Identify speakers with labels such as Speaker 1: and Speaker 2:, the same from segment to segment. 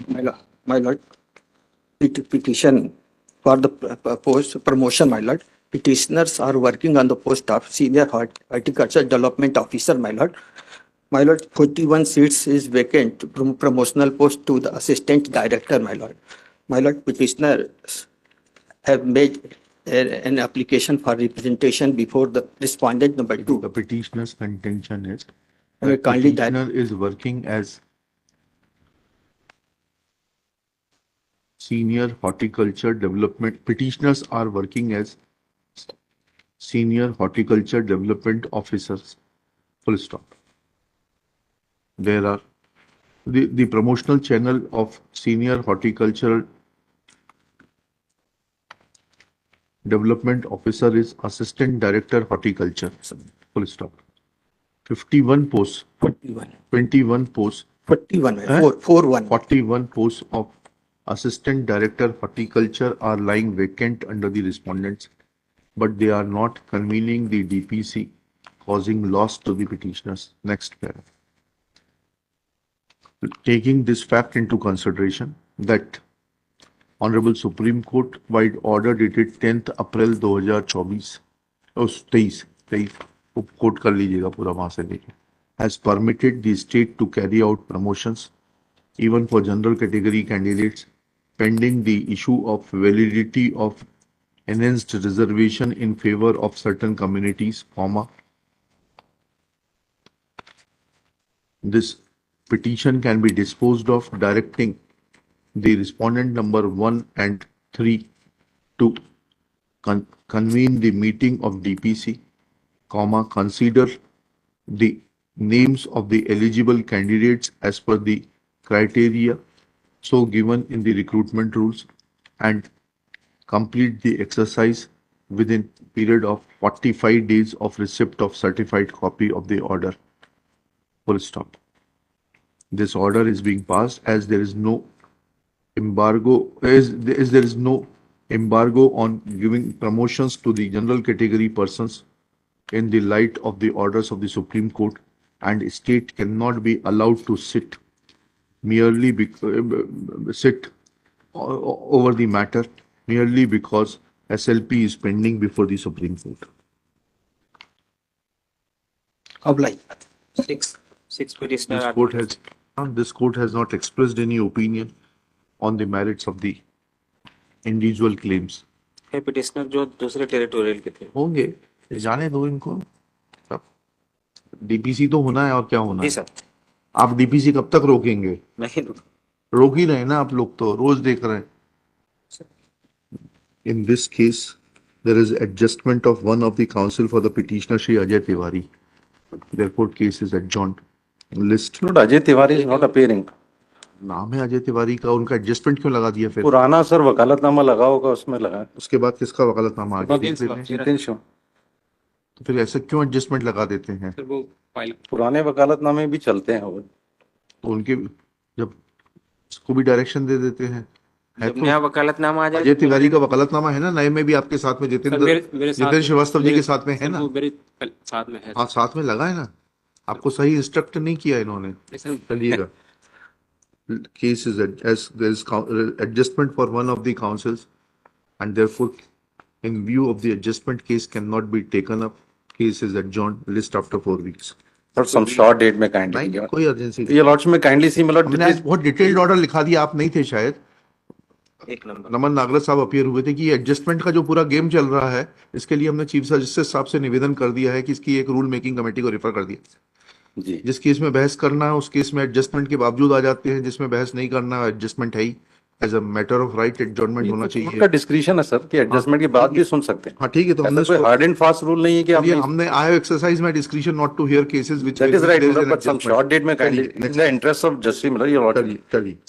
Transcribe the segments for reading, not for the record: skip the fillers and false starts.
Speaker 1: My lord, petition for the post promotion, my lord. Petitioners are working on the post of senior horticulture development officer, my lord. My lord, 41 seats is vacant. Promotional post to the assistant director, my lord. My lord, petitioners have made an application for representation before the respondent number 2.
Speaker 2: The petitioner's contention is
Speaker 1: Kindly
Speaker 2: that petitioner is working as senior horticulture development. Petitioners are working as senior horticulture development officers. Full stop. There are the promotional channel of senior horticultural development officer is assistant director horticulture. Full stop. 51 posts.
Speaker 1: 41.
Speaker 2: 21 posts.
Speaker 1: 41.
Speaker 2: 41 posts of assistant director horticulture are lying vacant under the respondents, but they are not convening the DPC, causing loss to the petitioners. Next paragraph. Taking this fact into consideration, that Honorable Supreme Court wide order dated 10th April 2024 coat कर लीजिएगा पूरा वहां से लेके, has permitted the state to carry out promotions even for general category candidates pending the issue of validity of enhanced reservation in favor of certain communities, this petition can be disposed of directing the respondent number 1 and 3 to convene the meeting of DPC, consider the names of the eligible candidates as per the criteria so given in the recruitment rules, and complete the exercise within period of 45 days of receipt of certified copy of the order. Full stop. This order is being passed as there is no embargo, there is no embargo on giving promotions to the general category persons in the light of the orders of the Supreme Court, and state cannot be allowed to sit over the matter merely because SLP is pending before the Supreme Court.
Speaker 1: Obliged.
Speaker 3: Six petitioner.
Speaker 2: This court has not expressed any opinion on the merits of the individual claims.
Speaker 3: petitioner जो दूसरे territorial के थे
Speaker 2: होंगे, जाने दो इनको. DPC तो होना है और क्या होना है.
Speaker 3: सर.
Speaker 2: आप डीपीसी कब तक रोकेंगे?
Speaker 3: नहीं
Speaker 2: रोक ही रहे ना आप लोग, तो रोज देख रहे हैं. In this case, there is adjustment of one of the counsel for the petitioner, Shri Ajay Tiwari. Therefore, case is adjourned. List.
Speaker 4: Not Ajay Tiwari is not appearing.
Speaker 2: नाम है अजय तिवारी का, उनका एडजस्टमेंट क्यों लगा दिया फिर?
Speaker 4: पुराना सर वकालतनामा लगा होगा, उसमें लगा.
Speaker 2: उसके बाद किसका वकालतनामा आ गया? तो फिर ऐसे क्यों एडजस्टमेंट लगा देते हैं?
Speaker 4: पुराने वकालतनामे भी चलते हैं वो.
Speaker 2: तो उनके जब उसको भी डायरेक्शन दे देते हैं.
Speaker 3: नया वकालतनामा आ जाए.
Speaker 2: अजय तिवारी का वकालतनामा है ना, नए में भी आपके साथ में जितेंद्र श्रीवास्तव जी के साथ में है ना?
Speaker 3: साथ में है.
Speaker 2: हाँ, साथ में लगा है ना. आपको सही इंस्ट्रक्ट नहीं किया इन्होंने. चलिएगा. Case is as there is adjustment for one of the counsels, and therefore, in view of the adjustment, case cannot be taken up. Case is adjourned. List after 4 weeks.
Speaker 4: But some short date में kindly.
Speaker 2: नहीं, कोई urgency
Speaker 4: ये lots में kindly सी मतलब
Speaker 2: बहुत detailed order लिखा दिया. आप नहीं थे शायद.
Speaker 3: एक नंबर.
Speaker 2: नमन नागराज साहब अपीयर हुए थे कि ये एडजस्टमेंट का जो पूरा गेम चल रहा है, इसके लिए हमने चीफ जस्टिस साहब से निवेदन कर दिया है कि इसकी एक रूल मेकिंग कमेटी को रेफर कर दिया.
Speaker 4: जी. जिस
Speaker 2: केस में बहस करना है उस केस में एडजस्टमेंट के बावजूद आ जाते हैं, जिसमें बहस नहीं करना एडजस्टमेंट है ही. As a matter of right adjournment होना चाहिए.
Speaker 4: उनका डिस्क्रिप्शन है सर कि एडजस्टमेंट के बाद भी सुन सकते हैं.
Speaker 2: हाँ ठीक है. तो हमने
Speaker 4: कोई हार्ड एंड फास्ट रूल नहीं है कि
Speaker 2: हमने I have exercise my discretion not to hear cases which
Speaker 4: that is right. But some short date में kindly in the interest of justice मतलब ये लॉट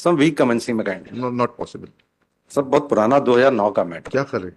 Speaker 4: सम वीक कमेंसी में काइंडली
Speaker 2: नॉट पॉसिबल.
Speaker 4: सब बहुत पुराना 2009 का मैटर.
Speaker 2: क्या करें.